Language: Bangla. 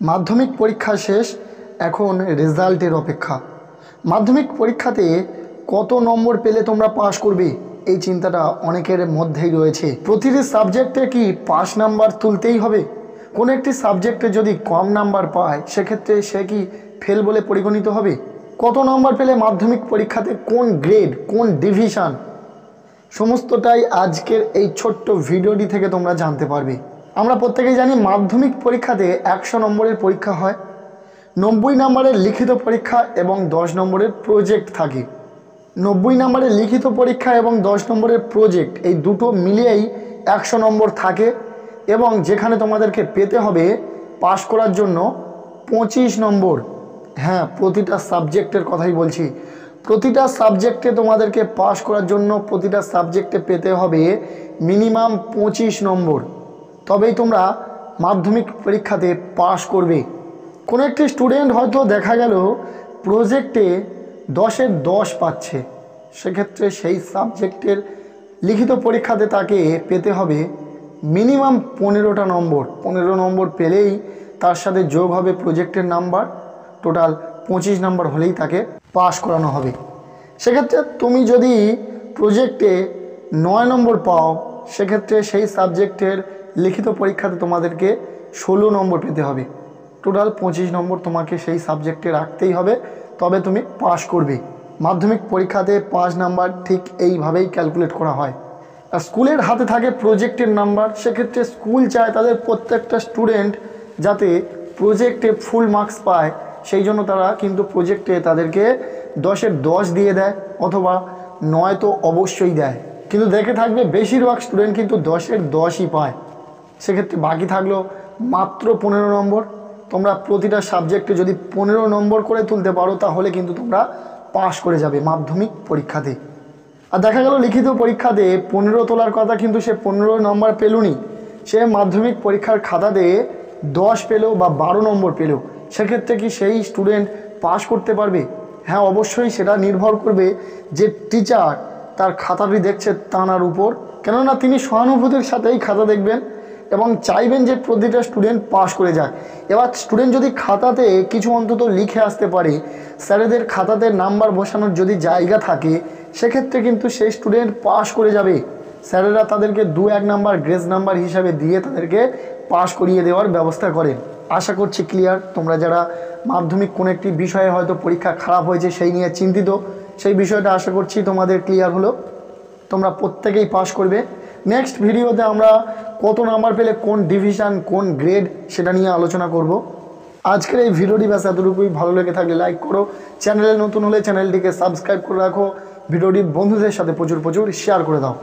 মাধ্যমিক পরীক্ষা শেষ, এখন রেজাল্টের অপেক্ষা। মাধ্যমিক পরীক্ষাতে কত নম্বর পেলে তোমরা পাস করবে, এই চিন্তাটা অনেকের মধ্যেই রয়েছে। প্রতিটি সাবজেক্টে কি পাস নাম্বার তুলতেই হবে? কোনো একটি সাবজেক্টে যদি কম নাম্বার পায় সেক্ষেত্রে সে কি ফেল বলে পরিগণিত হবে? কত নম্বর পেলে মাধ্যমিক পরীক্ষাতে কোন গ্রেড, কোন ডিভিশন, সমস্তটাই আজকের এই ছোট্ট ভিডিওটি থেকে তোমরা জানতে পারবে। আমরা প্রত্যেকেই জানি মাধ্যমিক পরীক্ষাতে 100 নম্বরের পরীক্ষা হয়, 90 নম্বরের লিখিত পরীক্ষা এবং 10 নম্বরের প্রজেক্ট থাকে। 90 নম্বরের লিখিত পরীক্ষা এবং 10 নম্বরের প্রজেক্ট, এই দুটো মিলিয়েই 100 নম্বর থাকে এবং যেখানে তোমাদেরকে পেতে হবে পাস করার জন্য 25 নম্বর। হ্যাঁ, প্রতিটা সাবজেক্টের কথাই বলছি। প্রতিটা সাবজেক্টে তোমাদেরকে পাস করার জন্য প্রতিটা সাবজেক্টে পেতে হবে মিনিমাম 25 নম্বর, তবেই তোমরা মাধ্যমিক পরীক্ষাতে পাস করবে। কোনো একটি স্টুডেন্ট হয়তো দেখা গেল প্রজেক্টে 10-এর 10 পাচ্ছে, সেক্ষেত্রে সেই সাবজেক্টের লিখিত পরীক্ষাতে তাকে পেতে হবে মিনিমাম 15টা নম্বর। 15 নম্বর পেলেই তার সাথে যোগ হবে প্রজেক্টের নাম্বার, টোটাল 25 নম্বর হলেই তাকে পাস করানো হবে। সেক্ষেত্রে তুমি যদি প্রজেক্টে 9 নম্বর পাও, সেক্ষেত্রে সেই সাবজেক্টের লিখিত পরীক্ষাতে তোমাদেরকে 16 নম্বর পেতে হবে। টোটাল 25 নম্বর তোমাকে সেই সাবজেক্টে রাখতেই হবে, তবে তুমি পাস করবে। মাধ্যমিক পরীক্ষাতে 5 নাম্বার ঠিক এইভাবেই ক্যালকুলেট করা হয়। আর স্কুলের হাতে থাকে প্রজেক্টের নাম্বার, সেক্ষেত্রে স্কুল চায় তাদের প্রত্যেকটা স্টুডেন্ট যাতে প্রজেক্টে ফুল মার্কস পায়, সেই জন্য তারা কিন্তু প্রজেক্টে তাদেরকে 10-এর 10 দিয়ে দেয়, অথবা 9 তো অবশ্যই দেয়। কিন্তু দেখে থাকবে বেশিরভাগ স্টুডেন্ট কিন্তু 10-এর 10ই পায়। সেক্ষেত্রে বাকি থাকলো মাত্র 15 নম্বর। তোমরা প্রতিটা সাবজেক্টে যদি 15 নম্বর করে তুলতে পারো, তাহলে কিন্তু তোমরা পাস করে যাবে মাধ্যমিক পরীক্ষাতে। আর দেখা গেল লিখিত পরীক্ষাতে 15 তোলার কথা, কিন্তু সে 15 নম্বর পেলুনি, সে মাধ্যমিক পরীক্ষার খাতাতে 10 পেলো বা 12 নম্বর পেলো, সেক্ষেত্রে কি সেই স্টুডেন্ট পাস করতে পারবে? হ্যাঁ, অবশ্যই সেটা নির্ভর করবে যে টিচার তার খাতাটি দেখছে তার উপর, কেননা তিনি সহানুভূতির সাথেই খাতা দেখবেন এবং চাইবেন যে প্রতিটা স্টুডেন্ট পাস করে যাক। এবার স্টুডেন্ট যদি খাতাতে কিছু অন্তত লিখে আসতে পারে, স্যারেদের খাতাতে নাম্বার বসানোর যদি জায়গা থাকে, সেক্ষেত্রে কিন্তু সেই স্টুডেন্ট পাস করে যাবে। স্যারেরা তাদেরকে 2-1 নাম্বার গ্রেস নাম্বার হিসাবে দিয়ে তাদেরকে পাস করিয়ে দেওয়ার ব্যবস্থা করেন। আশা করছি ক্লিয়ার। তোমরা যারা মাধ্যমিক কোনো একটি বিষয়ে হয়তো পরীক্ষা খারাপ হয়েছে সেই নিয়ে চিন্তিত, সেই বিষয়টা আশা করছি তোমাদের ক্লিয়ার হলো। তোমরা প্রত্যেকেই পাস করবে। নেক্সট ভিডিওতে আমরা কত নাম্বার পেলে কোন ডিভিশন, কোন গ্রেড, সেটা নিয়ে আলোচনা করব। আজকের এই ভিডিওটি ব্যাস এতটুকুই। ভালো লেগে থাকলে লাইক করো, চ্যানেলে নতুন হলে চ্যানেলটিকে সাবস্ক্রাইব করে রাখো, ভিডিওটি বন্ধুদের সাথে প্রচুর শেয়ার করে দাও।